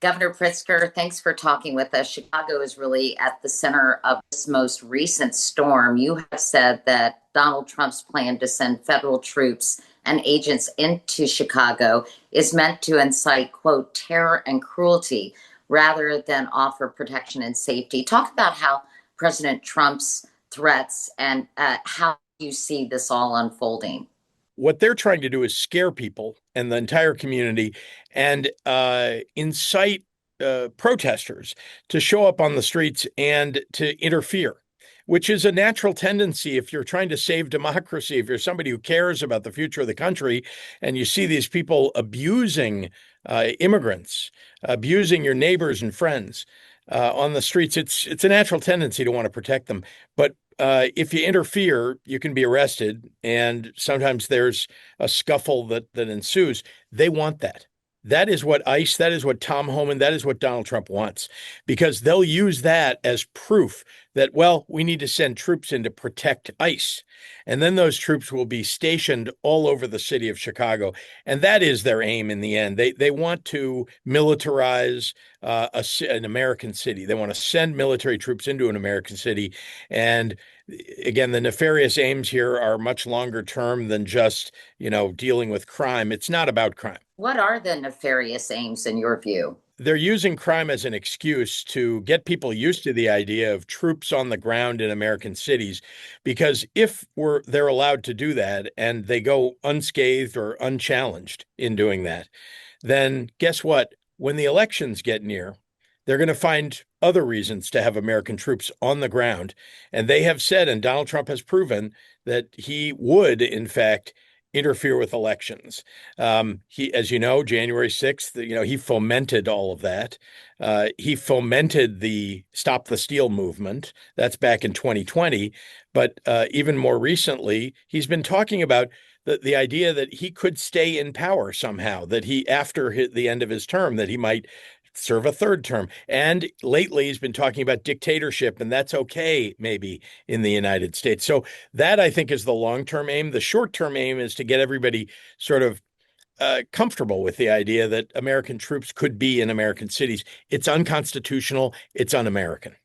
Governor Pritzker, thanks for talking with us. Chicago is really at the center of this most recent storm. You have said that Donald Trump's plan to send federal troops and agents into Chicago is meant to incite, quote, terror and cruelty rather than offer protection and safety. Talk about how President Trump's threats and how you see this all unfolding. What they're trying to do is scare people and the entire community and incite protesters to show up on the streets and to interfere, which is a natural tendency if you're trying to save democracy, if you're somebody who cares about the future of the country, and you see these people abusing immigrants, abusing your neighbors and friends on the streets. It's a natural tendency to want to protect them. But if you interfere, you can be arrested, and sometimes there's a scuffle that ensues. They want that. That is what ICE, that is what Tom Homan, that is what Donald Trump wants, because they'll use that as proof that, well, we need to send troops in to protect ICE. And then those troops will be stationed all over the city of Chicago. And that is their aim in the end. They want to militarize an American city. They want to send military troops into an American city. And again, the nefarious aims here are much longer term than just, dealing with crime. It's not about crime. What are the nefarious aims in your view? They're using crime as an excuse to get people used to the idea of troops on the ground in American cities, because if they're allowed to do that and they go unscathed or unchallenged in doing that, then guess what? When the elections get near, they're going to find other reasons to have American troops on the ground. And they have said, and Donald Trump has proven, that he would, in fact, interfere with elections. As you know, January 6th, he fomented all of that. He fomented the Stop the Steal movement. That's back in 2020. But even more recently, he's been talking about the idea that he could stay in power somehow, that after the end of his term, that he might serve a third term. And lately he's been talking about dictatorship, and that's okay, maybe, in the United States. So that, I think, is the long-term aim. The short-term aim is to get everybody sort of comfortable with the idea that American troops could be in American cities. It's unconstitutional. It's un-American.